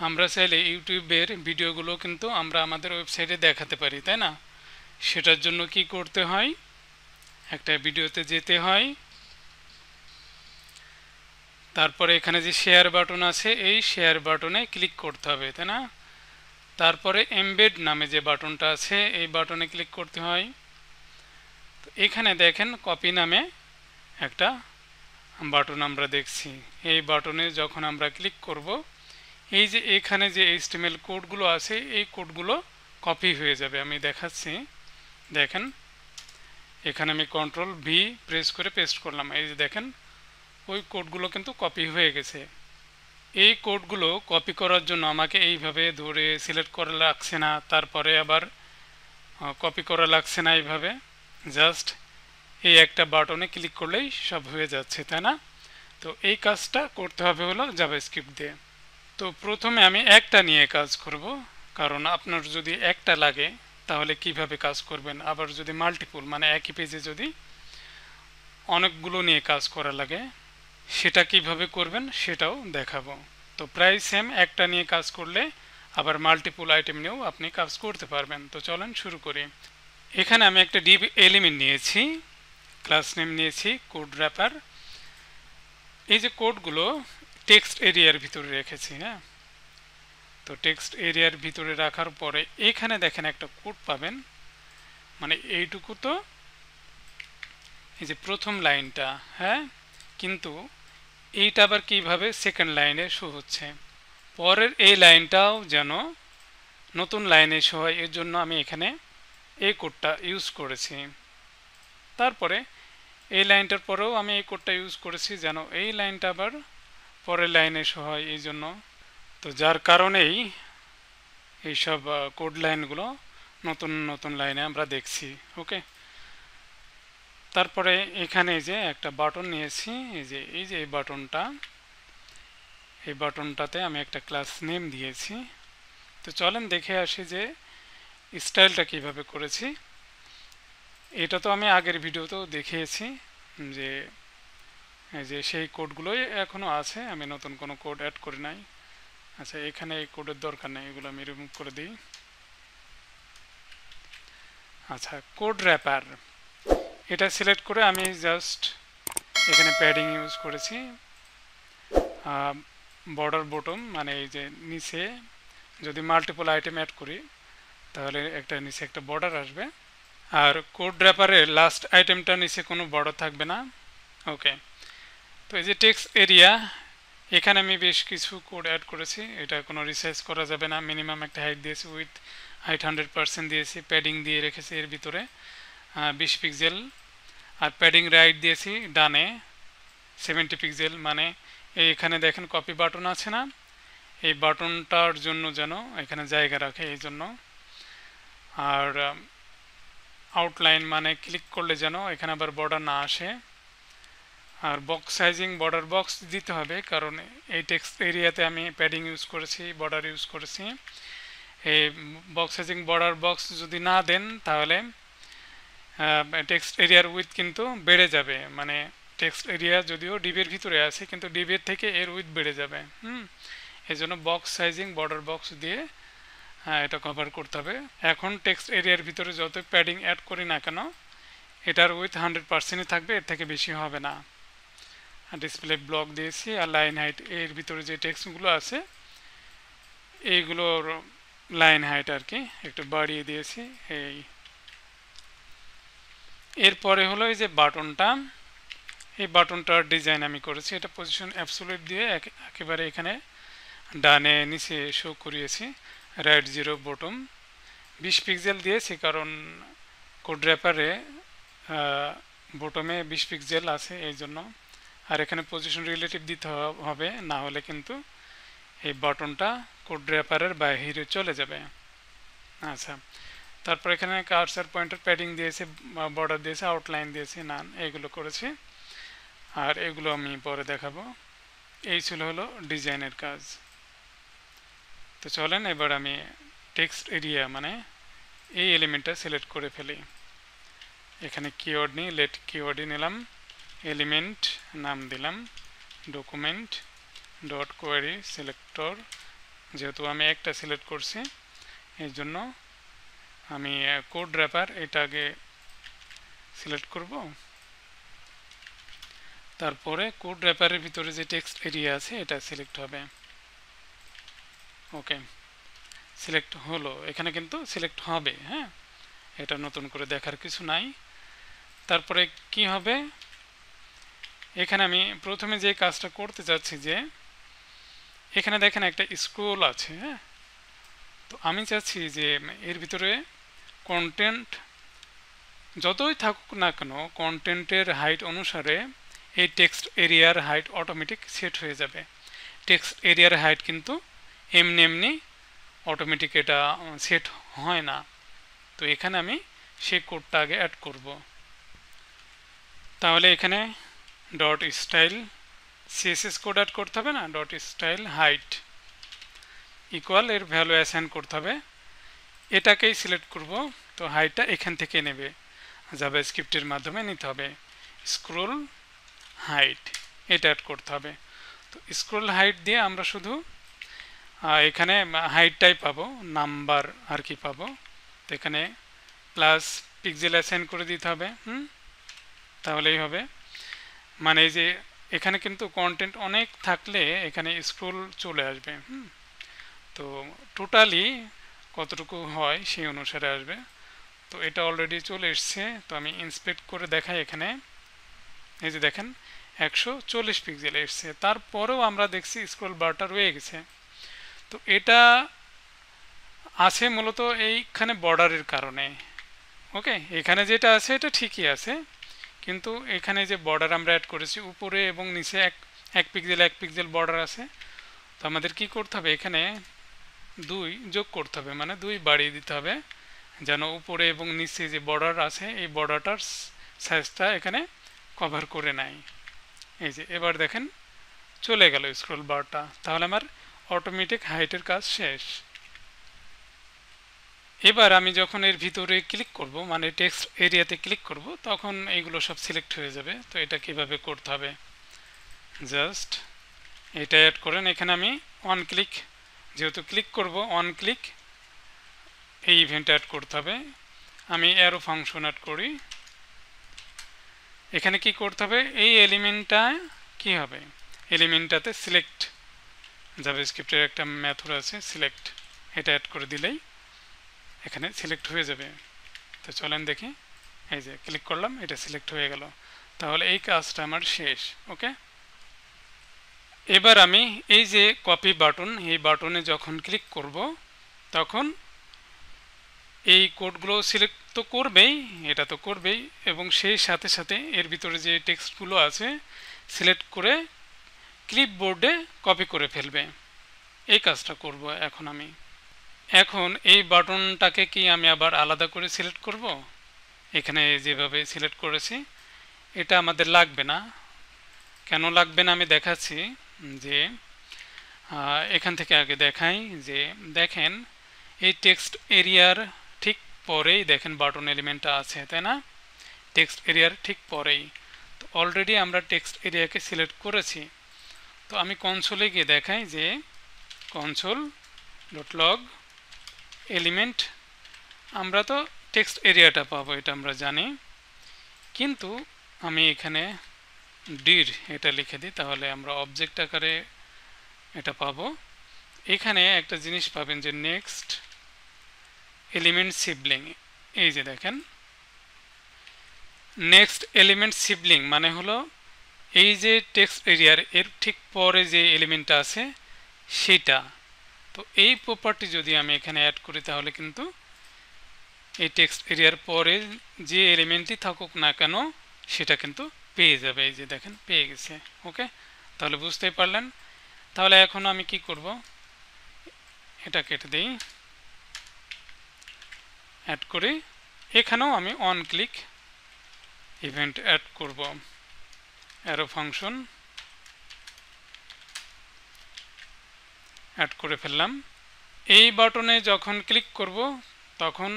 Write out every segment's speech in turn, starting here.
আমরা চাইলে ইউটিউবের ভিডিওগুলো কিন্তু আমরা আমাদের ওয়েবসাইটে দেখাতে পারি, তাই না? সেটার জন্য কি করতে হয়, একটা ভিডিওতে যেতে হয়, তারপরে এখানে যে শেয়ার বাটন আছে এই শেয়ার বাটনে ক্লিক করতে হবে, তাই না? তারপরে এমবেড নামে যে বাটনটা আছে এই বাটনে ক্লিক করতে হয়। তো এখানে দেখেন কপি নামে একটা বাটন আমরা দেখছি। এই বাটনে যখন আমরা ক্লিক করব, এই যে এখানে যে এইচটিএমএল কোডগুলো আছে এই কোডগুলো কপি হয়ে যাবে। আমি দেখাচ্ছি, দেখেন এখানে আমি কন্ট্রোল ভি প্রেস করে পেস্ট করলাম, এই যে দেখেন ওই কোডগুলো কিন্তু কপি হয়ে গেছে। এই কোডগুলো কপি করার জন্য আমাকে এইভাবে ধরে সিলেক্ট করা লাগছে না, তারপরে আবার কপি করা লাগছে না, এইভাবে জাস্ট এই একটা বাটনে ক্লিক করলেই সব হয়ে যাচ্ছে, তাই না? তো এই কাজটা করতে হবে হলো জাভাস্ক্রিপ্ট দিয়ে। তো প্রথমে আমি একটা নিয়ে কাজ করব, কারণ আপনার যদি একটা লাগে তাহলে কিভাবে কাজ করবেন, আবার যদি মাল্টিপল মানে একই পেজে যদি অনেকগুলো নিয়ে কাজ করা লাগে সেটা কিভাবে করবেন সেটাও দেখাবো। তো প্রায় সেম, একটা নিয়ে কাজ করলে আবার মাল্টিপল আইটেম নিয়েও আপনি কাজ করতে পারবেন। তো চলেন শুরু করি। এখানে আমি একটা ডিভ এলিমেন্ট নিয়েছি, ক্লাস নেম নিয়েছি কোড র্যাপার। এই যে কোডগুলো টেক্সট এরিয়ার ভিতরে রেখেছি, হ্যাঁ। তো টেক্সট এরিয়ার ভিতরে রাখার পরে এখানে দেখেন একটা কোড পাবেন, মানে এইটুকু তো এই যে প্রথম লাইনটা, হ্যাঁ, কিন্তু এইটা আবার কিভাবে সেকেন্ড লাইনে শো হচ্ছে, পরের এই লাইনটাও যেন নতুন লাইনে শো হয় এর জন্য আমি এখানে এই কোডটা ইউজ করেছি। তারপরে এই লাইনটার পরেও আমি এই কোডটা ইউজ করেছি যেন এই লাইনটা আবার পরের লাইনে শো হয় এই জন্য। তো যার কারণেই এইসব কোড লাইনগুলো নতুন নতুন লাইনে আমরা দেখছি। ওকে, তারপরে এখানে যে একটা বাটন নিয়েছি, এই যে এই বাটনটা, এই বাটনটাতে আমি একটা ক্লাস নেম দিয়েছি। তো চলেন দেখে আসি যে স্টাইলটা কিভাবে করেছি। এটা তো আমি আগের ভিডিওতেও দেখিয়েছি যে এই যে সেই কোডগুলোই এখনও আছে, আমি নতুন কোনো কোড অ্যাড করি নাই। আচ্ছা, এখানে এই কোডের দরকার নেই, এগুলো আমি রিমুভ করে দিই। আচ্ছা, কোড র্যাপার এটা সিলেক্ট করে আমি জাস্ট এখানে প্যাডিং ইউজ করেছি, বর্ডার বটম মানে এই যে নিচে যদি মাল্টিপল আইটেম অ্যাড করি তাহলে একটা নিচে একটা বর্ডার আসবে, আর কোড র্যাপারের লাস্ট আইটেমটা নিচে কোনো বর্ডার থাকবে না। ওকে, তো এই যে টেক্সট এরিয়া, এখানে আমি বেশ কিছু কোড অ্যাড করেছি, এটা কোনো রিসাইজ করা যাবে না। মিনিমাম একটা হাইট দিয়েছি, উইথ হাইট 100% দিয়েছি, প্যাডিং দিয়ে রেখেছি এর ভিতরে 20 পিক্সেল, আর প্যাডিং রাইট দিয়েছি ডানে 70 পিক্সেল। মানে এখানে দেখেন কপি বাটন আছে না, এই বাটনটার জন্য যেন এখানে জায়গা রাখে এই জন্য। আর আউটলাইন মানে ক্লিক করলে যেন এখানে আবার বর্ডার না আসে। আর বক্স সাইজিং বর্ডার বক্স দিতে হবে, কারণ এই টেক্সট এরিয়াতে আমি প্যাডিং ইউজ করেছি, বর্ডার ইউজ করেছি। এই বক্স সাইজিং বর্ডার বক্স যদি না দেন তাহলে টেক্সট এরিয়ার উইথ কিন্তু বেড়ে যাবে, মানে টেক্সট এরিয়া যদিও ডিবের ভিতরে আছে কিন্তু ডিবের থেকে এর উইথ বেড়ে যাবে। এই জন্য বক্স সাইজিং বর্ডার বক্স দিয়ে এটা কভার করতে হবে। এখন টেক্সট এরিয়ার ভিতরে যত প্যাডিং অ্যাড করি না কেন এটার উইথ 100%ই থাকবে, এর থেকে বেশি হবে না। ডিসপ্লে ব্লক দিয়েছি, আর লাইন হাইট এর ভিতরে যে টেক্সটগুলো আছে এইগুলোর লাইন হাইট আর কি একটু বাড়িয়ে দিয়েছি। এরপরে হলো এই যে বাটনটা, এই বাটনটার ডিজাইন আমি করেছি, এটা পজিশন অ্যাবসোলিউট দিয়ে একেবারে এখানে ডানে নিচে শো করিয়েছি। রাইট 0 বটম 20 পিক্সেল দিয়েছি, কারণ কোড র্যাপারে বটমে 20 পিক্সেল আছে এই জন্য। আর এখানে পজিশন রিলেটিভ দিতে হবে, না হলে কিন্তু এই বাটনটা কোড র্যাপারের বাইরে চলে যাবে। আচ্ছা, তারপর এখানে কার্সার পয়েন্টার প্যাডিং দিয়েছে, বর্ডার দিয়েছে, আউটলাইন দিয়েছে, নান, এগুলো করেছি। আর এগুলো আমি পরে দেখাবো। এই ছিল হলো ডিজাইনের কাজ। তো চলেন এবার আমি টেক্সট এরিয়া মানে এই এলিমেন্টটা সিলেক্ট করে ফেলি। এখানে কিওয়ার্ড নিই, লেট কিওয়ার্ডই নিলাম, এলিমেন্ট নাম দিলাম ডকুমেন্ট ডট কোয়ারি সিলেক্টর যেহেতু আমি একটা সিলেক্ট করছি এই জন্য আমি কোড র্যাপার এটাকে সিলেক্ট করব, তারপরে কোড র্যাপারের ভিতরে যে টেক্সট এরিয়া আছে এটা সিলেক্ট হবে। ওকে, সিলেক্ট হলো, এখানে কিন্তু সিলেক্ট হবে। হ্যাঁ, এটা নতুন করে দেখার কিছু নাই। তারপরে কি হবে, এখানে আমি প্রথমে যে কাজটা করতে চাচ্ছি যে এখানে দেখেন একটা স্ক্রোল আছে। হ্যাঁ, তো আমি চাচ্ছি যে এর ভিতরে কন্টেন্ট যতই থাকুক না কেন কন্টেন্টের হাইট অনুসারে এই টেক্সট এরিয়ার হাইট অটোমেটিক সেট হয়ে যাবে। টেক্সট এরিয়ার হাইট কিন্তু এমনি এমনি অটোমেটিক এটা সেট হয় না। তো এখানে আমি সেই কোডটা আগে অ্যাড করব। তাহলে এখানে dot style CSS code add করতে হবে না, ডট স্টাইল হাইট ইকুয়াল এর ভ্যালু অ্যাসাইন করতে হবে। এটাকেই সিলেক্ট করব। তো হাইটটা এখান থেকে নেবে, জাভাস্ক্রিপ্টের মাধ্যমে নিতে হবে। স্ক্রোল হাইট এটা অ্যাড করতে হবে। তো স্ক্রোল হাইট দিয়ে আমরা শুধু এখানে হাইটটাই পাবো, নাম্বার আর কি পাবো। তো এখানে প্লাস পিক্সেল অ্যাসাইন করে দিতে হবে। তাহলেই হবে। মানে এই যে এখানে কিন্তু কন্টেন্ট অনেক থাকলে এখানে স্ক্রোল চলে আসবে। তো টোটালি কতটুকু হয় সেই অনুসারে আসবে। তো এটা অলরেডি চলে এসছে। তো আমি ইন্সপেক্ট করে দেখাই, এখানে এই যে দেখেন 140 পিক্সেল এসছে। তারপরেও আমরা দেখছি স্ক্রোল বারটা রয়ে গেছে। তো এটা আছে মূলত এইখানে বর্ডারের কারণে। ওকে, এখানে যেটা আছে এটা ঠিকই আছে, কিন্তু এখানে যে বর্ডার আমরা অ্যাড করেছি উপরে এবং নিচে এক পিক্সেল বর্ডার আছে। তো আমাদের কি করতে হবে, এখানে 2 যোগ করতে হবে, মানে 2 বাড়িয়ে দিতে হবে, যেন উপরে এবং নিচে যে বর্ডার আছে এই বর্ডারটার সাইজটা এখানে কভার করে নেয়। এই যে এবার দেখেন চলে গেল স্ক্রোল বারটা। তাহলে আমার অটোমেটিক হাইটের কাজ শেষ। এবার আমি যখন এর ভিতরে ক্লিক করব, মানে টেক্সট এরিয়াতে ক্লিক করব, তখন এইগুলো সব সিলেক্ট হয়ে যাবে। তো এটা কিভাবে করতে হবে, জাস্ট এটা অ্যাড করেন। এখানে আমি অন ক্লিক, যেহেতু ক্লিক করব অন ক্লিক এই ইভেন্ট অ্যাড করতে হবে। আমি অ্যারো ফাংশন অ্যাড করি। এখানে কি করতে হবে, এই এলিমেন্টটা কি হবে, এলিমেন্টটাতে সিলেক্ট, জাভাস্ক্রিপ্টের একটা মেথড আছে সিলেক্ট, এটা অ্যাড করে দিলেই এখানে সিলেক্ট হয়ে যাবে। তো চলেন দেখি, এই যে ক্লিক করলাম এটা সিলেক্ট হয়ে গেল। তাহলে এই কাজটা আমার শেষ। ওকে, এবার আমি এই যে কপি বাটন, এই বাটনে যখন ক্লিক করব তখন এই কোডগুলো সিলেক্ট তো করবেই, এটা তো করবেই, এবং সেই সাথে সাথে এর ভিতরে যে টেক্সটগুলো আছে সিলেক্ট করে ক্লিপবোর্ডে কপি করে ফেলবে। এই কাজটা করব এখন আমি। এখন এই বাটনটাকে কি আমি আবার আলাদা করে সিলেক্ট করব? এখানে যেভাবে সিলেক্ট করেছি এটা আমাদের লাগবে না। কেন লাগবে না আমি দেখাচ্ছি। যে এখান থেকে আগে দেখাই, যে দেখেন এই টেক্সট এরিয়ার ঠিক পরেই দেখেন বাটন এলিমেন্টটা আছে, তাই না? টেক্সট এরিয়ার ঠিক পরেই। তো অলরেডি আমরা টেক্সট এরিয়াকে সিলেক্ট করেছি। তো আমি কনসোলে গিয়ে দেখাই যে console.log এলিমেন্ট, আমরা তো টেক্সট এরিয়াটা পাবো এটা আমরা জানি, কিন্তু আমি এখানে ডির এটা লিখে দিই, তাহলে আমরা অবজেক্ট আকারে এটা পাবো। এখানে একটা জিনিস পাবেন যে নেক্সট এলিমেন্ট সিবলিং। এই যে দেখেন নেক্সট এলিমেন্ট সিবলিং মানে হলো এই যে টেক্সট এরিয়ার এর ঠিক পরে যে এলিমেন্টটা আছে সেটা। তো এই প্রপার্টি যদি আমি এখানে অ্যাড করি তাহলে কিন্তু এই টেক্সট এরিয়ার পরে যে এলিমেন্টই থাকুক না কেন সেটা কিন্তু পেয়ে যাবে। এই যে দেখেন পেয়ে গেছে। ওকে, তাহলে বুঝতেই পারলেন। তাহলে এখন আমি কি করব, এটা কেটে দিই, অ্যাড করি। এখানেও আমি অন ক্লিক ইভেন্ট অ্যাড করব, অ্যারো ফাংশন অ্যাড করে ফেললাম। এই বাটনে যখন ক্লিক করব তখন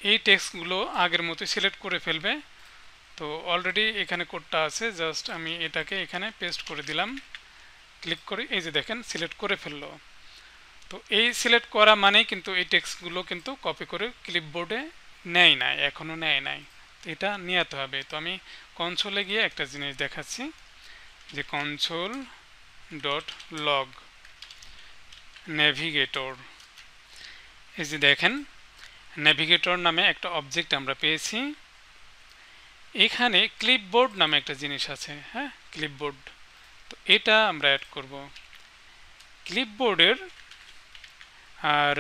এই টেক্সটগুলো আগের মতো সিলেক্ট করে ফেলবে। তো অলরেডি এখানে কোডটা আছে, জাস্ট আমি এটাকে এখানে পেস্ট করে দিলাম, ক্লিক করে এই যে দেখেন সিলেক্ট করে ফেললো। তো এই সিলেক্ট করা মানেই কিন্তু এই টেক্সটগুলো কিন্তু কপি করে ক্লিপবোর্ডে নেয় নাই, এখনও নেয় নাই। তো এটা নিতে হবে। তো আমি কনসোলে গিয়ে একটা জিনিস দেখাচ্ছি যে কনসোল ডট লগ নেভিগেটর, এই যে দেখেন নেভিগেটর নামে একটা অবজেক্ট আমরা পেয়েছি। এখানে ক্লিপবোর্ড নামে একটা জিনিস আছে, হ্যাঁ ক্লিপবোর্ড। তো এটা আমরা অ্যাড করব। ক্লিপবোর্ডের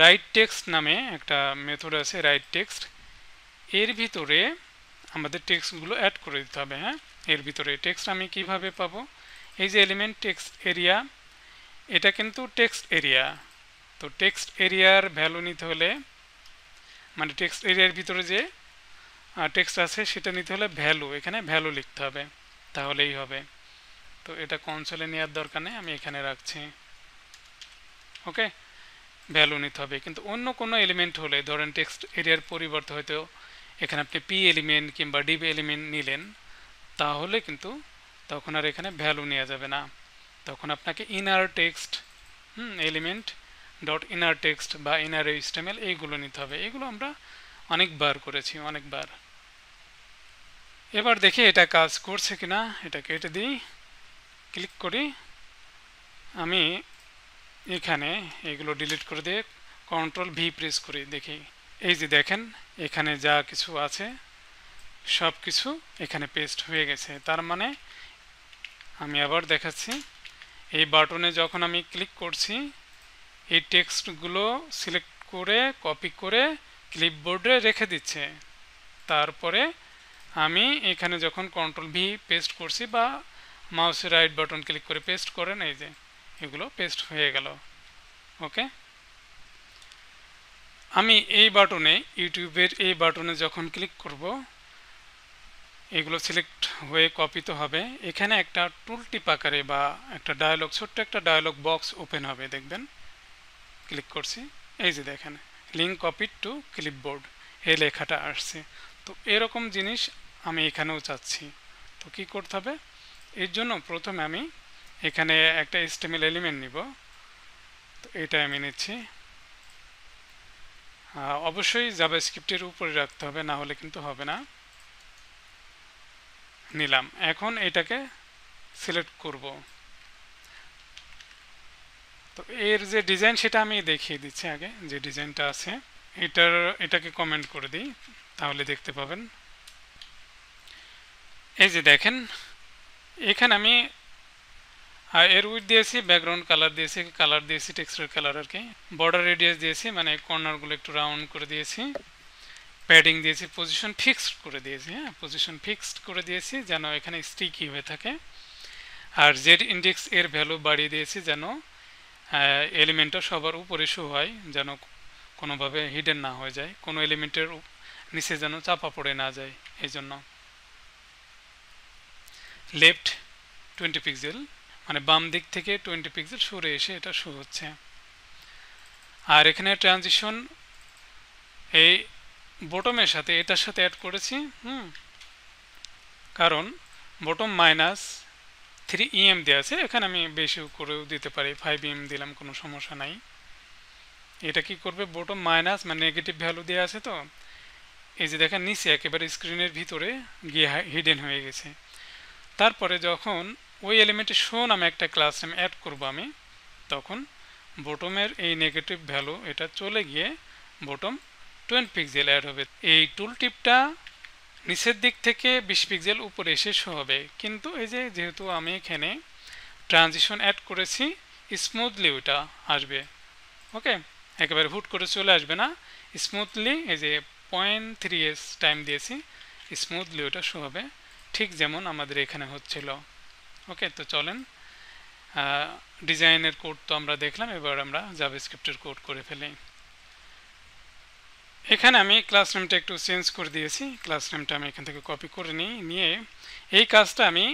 রাইট টেক্সট নামে একটা মেথড আছে, রাইট টেক্সট। এর ভিতরে আমাদের টেক্সটগুলো অ্যাড করে দিতে হবে। হ্যাঁ, এর ভিতরে টেক্সট আমি কিভাবে পাবো? এই যে এলিমেন্ট টেক্সট এরিয়া, এটা কিন্তু টেক্সট এরিয়া। তো টেক্সট এরিয়ার ভ্যালু নিতে হলে, মানে টেক্সট এরিয়ার ভিতরে যে টেক্সট আছে সেটা নিতে হলে ভ্যালু, এখানে ভ্যালু লিখতে হবে, তাহলেই হবে। তো এটা কনসোলে নেওয়ার দরকার নেই, আমি এখানে রাখছি। ওকে, ভ্যালু নিতে হবে। কিন্তু অন্য কোনো এলিমেন্ট হলে, ধরেন টেক্সট এরিয়ার পরিবর্তে হয়তো এখানে আপনি পি এলিমেন্ট কিংবা ডিভ এলিমেন্ট নিলেন, তাহলে কিন্তু তখন আর এখানে ভ্যালু নেওয়া যাবে না। তখন আপনাকে inner text element dot inner text বা ইনার এইচটিএমএল এইগুলো নিতে হবে। এগুলো আমরা অনেকবার করেছি, অনেকবার। এবার দেখি এটা কাজ করছে কিনা। এটা কেটে দিই, ক্লিক করি। আমি এখানে এগুলো ডিলিট করে দিয়ে কন্ট্রোল ভি প্রেস করি, দেখি। এই যে দেখেন এখানে যা কিছু আছে সব কিছু এখানে পেস্ট হয়ে গেছে। তার মানে আমি আবার দেখাচ্ছি, এই বাটনে যখন আমি ক্লিক করছি এই টেক্সটগুলো সিলেক্ট করে কপি করে ক্লিপবোর্ডে রেখে দিচ্ছে। তারপরে আমি এখানে যখন কন্ট্রোল ভি পেস্ট করছি বা মাউসের রাইট বাটন ক্লিক করে পেস্ট করেন, এই যে এগুলো পেস্ট হয়ে গেল। ওকে, আমি এই বাটনে, ইউটিউবের এই বাটনে যখন ক্লিক করব, এগুলো সিলেক্ট হয়ে কপি তো হবে। এখানে একটা টুল টিপ আকারে বা একটা ডায়লগ, ছোট্ট একটা ডায়লগ বক্স ওপেন হবে, দেখবেন। ক্লিক করছি, এই যে দেখেন লিঙ্ক কপিড টু ক্লিপবোর্ড, এই লেখাটা আসছে। তো এরকম জিনিস আমি এখানেও চাচ্ছি। তো কি করতে হবে? এর জন্য প্রথমে আমি এখানে একটা এইচটিএমএল এলিমেন্ট নিব। তো এটা আমি নিচ্ছি। অবশ্যই জাভাস্ক্রিপ্টের উপরে রাখতে হবে, না হলে কিন্তু হবে না। নিলাম। এখন এটাকে সিলেক্ট করব। তো এর যে ডিজাইন সেটা আমি দেখিয়ে দিচ্ছি আগে, যে ডিজাইনটা আছে এটাকে কমেন্ট করে দিই, তাহলে দেখতে পাবেন। এই যে দেখেন এখানে আমি এর উইডথ দিয়েছি, ব্যাকগ্রাউন্ড কালার দিয়েছি টেক্সটের কালার আর কি, বর্ডার রেডিয়াস দিয়েছি, মানে কর্নারগুলো একটু রাউন্ড করে দিয়েছি, প্যাডিং দিয়েছি, পজিশন ফিক্সড করে দিয়েছি। হ্যাঁ, পজিশন ফিক্সড করে দিয়েছি যেন এখানে স্টিকি হয়ে থাকে। আর জেড ইন্ডেক্স এর ভ্যালু বাড়িয়ে দিয়েছি যেন এলিমেন্টটা সবার উপরে শো হয়, যেন কোনোভাবে হিডেন না হয়ে যায়, কোনো এলিমেন্টের নিচে যেন চাপা পড়ে না যায়। এই জন্য লেফট 20 পিক্সেল, মানে বাম দিক থেকে 20 পিক্সেল সরে এসে এটা শো হচ্ছে। আর এখানে ট্রানজিশন এই বটমের সাথে এটার সাথে অ্যাড করেছি, কারণ বটম -3 EM দেওয়া আছে। এখানে আমি বেশি করেও দিতে পারি, 5 EM দিলাম, কোনো সমস্যা নাই। এটা কি করবে? বটম মাইনাস মানে নেগেটিভ ভ্যালু দেওয়া আছে। তো এই যে দেখেন নিচে একেবারে স্ক্রিনের ভিতরে গিয়ে হিডেন হয়ে গেছে। তারপরে যখন ওই এলিমেন্টে শো নামে একটা ক্লাস নেম অ্যাড করব আমি, তখন বটমের এই নেগেটিভ ভ্যালু এটা চলে গিয়ে বটম 20 পিক্সেল অ্যাড হবে। এই টুল টিপটা নিচের দিক থেকে 20 পিক্সেল উপরে এসে শো হবে। কিন্তু এই যে যেহেতু আমি এখানে ট্রানজিশন অ্যাড করেছি, স্মুথলি ওটা আসবে। ওকে, একেবারে হুট করে চলে আসবে না, স্মুথলি। এই যে 0.3s টাইম দিয়েছি, স্মুথলি ওটা শো হবে, ঠিক যেমন আমাদের এখানে হচ্ছিল। ওকে, তো চলেন ডিজাইনের কোড তো আমরা দেখলাম, এবার আমরা জাভাস্ক্রিপ্টের কোড করে ফেলি। এখানে আমি ক্লাস নেমটা একটু চেঞ্জ করে দিয়েছি। ক্লাস নেমটা আমি এখান থেকে কপি করে নিয়ে এই কাজটা আমি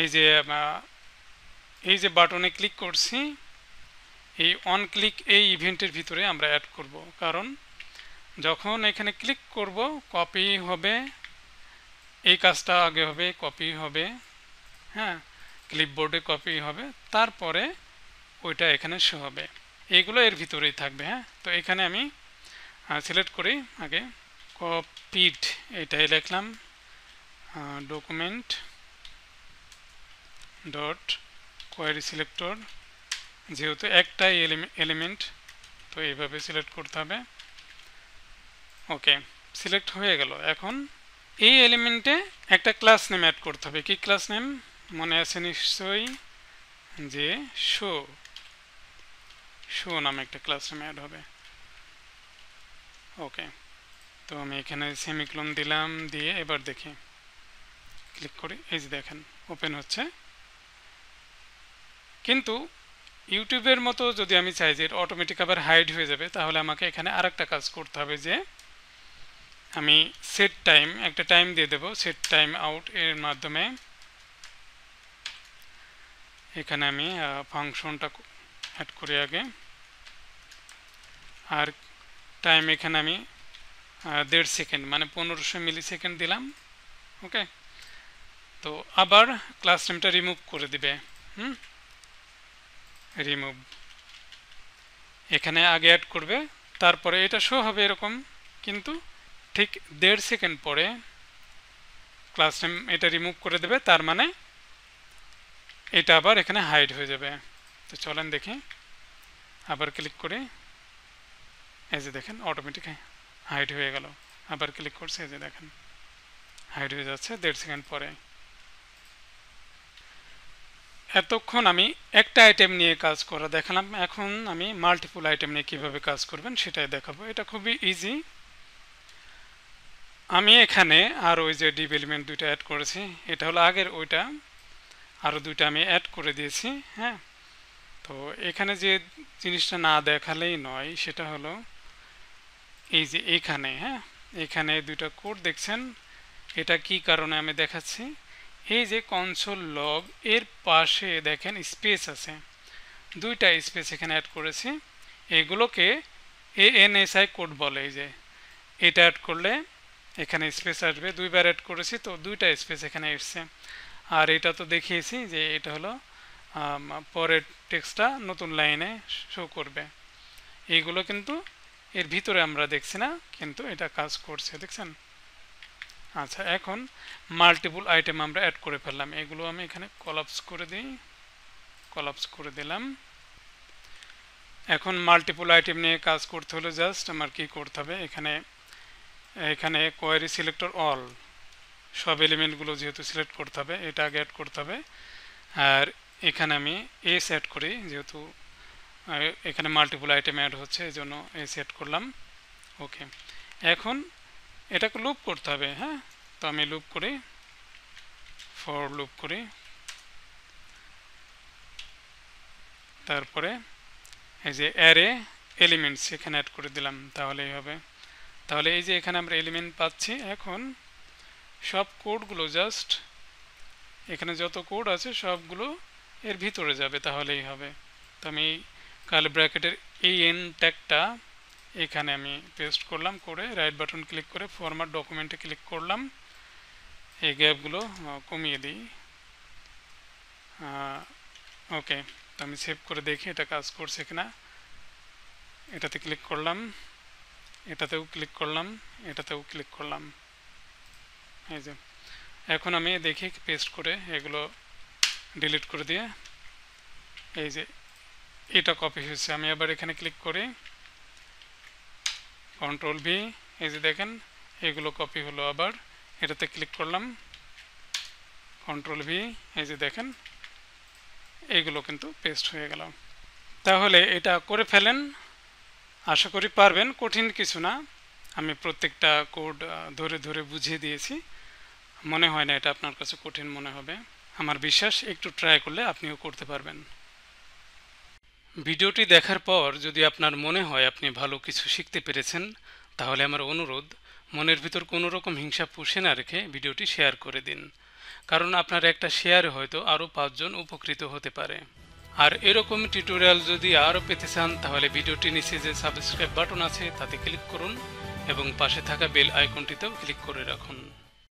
এই যে বাটনে ক্লিক করছি, এই অন ক্লিক এই ইভেন্টের ভিতরে আমরা অ্যাড করব। কারণ যখন এখানে ক্লিক করব কপি হবে, এই কাজটা আগে হবে, কপি হবে। হ্যাঁ, ক্লিপবোর্ডে কপি হবে, তারপরে ওইটা এখানে শো হবে। এইগুলো এর ভিতরেই থাকবে। হ্যাঁ, তো এখানে আমি সিলেক্ট করি আগে কপিড, এটাই লিখলাম ডকুমেন্ট ডট কোয়ারি সিলেক্টর, যেহেতু একটাই এলিমেন্ট তো এইভাবে সিলেক্ট করতে হবে। ওকে, সিলেক্ট হয়ে গেল। এখন এই এলিমেন্টে একটা ক্লাস নেম অ্যাড করতে হবে। কি ক্লাস নেম মনে আছে নিশ্চয়ই, যে শো নামে একটা ক্লাস নেম অ্যাড হবে। ওকে, তো আমি এখানে সেমিকোলন দিলাম, দিয়ে এবার দেখি ক্লিক করি, এই যে দেখেন ওপেন হচ্ছে। কিন্তু ইউটিউবের মতো যদি আমি চাই যে অটোমেটিক আবার হাইড হয়ে যাবে, তাহলে আমাকে এখানে আরেকটা কাজ করতে হবে, যে আমি সেট টাইম একটা টাইম দিয়ে দেব। সেট টাইম আউট এর মাধ্যমে এখানে আমি ফাংশনটা অ্যাড করি আগে, আর টাইম এখানে আমি 1.5 সেকেন্ড মানে 1500 মিলি সেকেন্ড দিলাম। ওকে, তো আবার ক্লাস নেমটা রিমুভ করে দিবে। রিমুভ এখানে আগে অ্যাড করবে, তারপরে এটা শো হবে এরকম, কিন্তু ঠিক 1.5 সেকেন্ড পরে ক্লাস নেম এটা রিমুভ করে দেবে, তার মানে এটা আবার এখানে হাইড হয়ে যাবে। তো চলেন দেখি, আবার ক্লিক করি, এই যে দেখেন অটোমেটিক হাইড হয়ে গেল। আবার ক্লিক করছি, এই যে দেখেন হাইড হয়ে যাচ্ছে 1.5 সেকেন্ড পরে। এতক্ষণ আমি একটা আইটেম নিয়ে কাজ করা দেখালাম, এখন আমি মাল্টিপল আইটেম নিয়ে কিভাবে কাজ করবেন সেটাই দেখাবো। এটা খুবই ইজি। আমি এখানে আর ওই যে ডিভ এলিমেন্ট দুইটা অ্যাড করেছি, এটা হলো আগের ওইটা, আরও দুইটা আমি অ্যাড করে দিয়েছি। হ্যাঁ, তো এখানে যে জিনিসটা না দেখালেই নয়, সেটা হলো এই যে এখানে, হ্যাঁ এখানে দুইটা কোড দেখছেন, এটা কি কারণে আমি দেখাচ্ছি। এই যে কনসোল লগ এর পাশে দেখেন স্পেস আছে, দুইটা স্পেস এখানে অ্যাড করেছি। এগুলোকে ANSI কোড বলে। এই যে এটা অ্যাড করলে এখানে স্পেস আসবে, দুইবার অ্যাড করেছি তো দুইটা স্পেস এখানে এসছে। আর এটা তো দেখিয়েছি যে এটা হলো পরের টেক্সটটা নতুন লাইনে শো করবে। এইগুলো কিন্তু এর ভিতরে আমরা দেখছি না, কিন্তু এটা কাজ করছে, দেখছেন। আচ্ছা, এখন মাল্টিপল আইটেম আমরা অ্যাড করে ফেললাম, এগুলো আমি এখানে কলাপস করে দিই, কলাপস করে দিলাম। এখন মাল্টিপল আইটেম নিয়ে কাজ করতে হলে জাস্ট আমার কি করতে হবে, এখানে কোয়ারি সিলেক্টর অল, সব এলিমেন্টগুলো যেহেতু সিলেক্ট করতে হবে, এটা আগে অ্যাড করতে হবে। আর এখানে আমি এস অ্যাড করি, যেহেতু এখানে মাল্টিপল আইটেম অ্যাড হচ্ছে, এই জন্য এস অ্যাড করলাম। ওকে, এখন এটাকে লুপ করতে হবে। হ্যাঁ, তো আমি লুপ করি, ফর লুপ করি, তারপরে এই যে অ্যারে এলিমেন্টস এখানে অ্যাড করে দিলাম, তাহলেই হবে। তাহলে এই যে এখানে আমরা এলিমেন্ট পাচ্ছি। এখন সব কোডগুলো জাস্ট এখানে যত কোড আছে সবগুলো এর ভিতরে যাবে, তাহলেই হবে। তো আমি কার্লি ব্র্যাকেটের এই এন ট্যাগটা এখানে আমি পেস্ট করলাম, করে রাইট বাটন ক্লিক করে ফরম্যাট ডকুমেন্টে ক্লিক করলাম। এই গ্যাপগুলো কমিয়ে দিই। ওকে, তো আমি সেভ করে দেখি এটা কাজ করছে কিনা। এটাতে ক্লিক করলাম, এটাতেও ক্লিক করলাম, এটাতেও ক্লিক করলাম। এই যে এখন আমি দেখি পেস্ট করে এগুলো ডিলিট করে দিয়ে, এই যে এটা কপি হয়েছে। আমি আবার এখানে ক্লিক করি, কন্ট্রোল ভি, এই যে দেখেন এগুলো কপি হলো। আবার এটাতে ক্লিক করলাম, কন্ট্রোল ভি, এই যে দেখেন এইগুলো কিন্তু পেস্ট হয়ে গেল। তাহলে এটা করে ফেলেন, আশা করি পারবেন, কঠিন কিছু না। আমি প্রত্যেকটা কোড ধরে ধরে বুঝিয়ে দিয়েছি, মনে হয় না এটা আপনার কাছে কঠিন মনে হবে। আমার বিশ্বাস একটু ট্রাই করলে আপনিও করতে পারবেন। ভিডিওটি দেখার পর যদি আপনার মনে হয় আপনি ভালো কিছু শিখতে পেরেছেন, তাহলে আমার অনুরোধ, মনের ভিতর কোনো রকম হিংসা পুষে না রেখে ভিডিওটি শেয়ার করে দিন, কারণ আপনার একটা শেয়ারে হয়তো আরও 5 জন উপকৃত হতে পারে। আর এরকম টিউটোরিয়াল যদি আরও পেতে চান, তাহলে ভিডিওটি নিচে যে সাবস্ক্রাইব বাটন আছে তাতে ক্লিক করুন এবং পাশে থাকা বেল আইকনটিতেও ক্লিক করে রাখুন।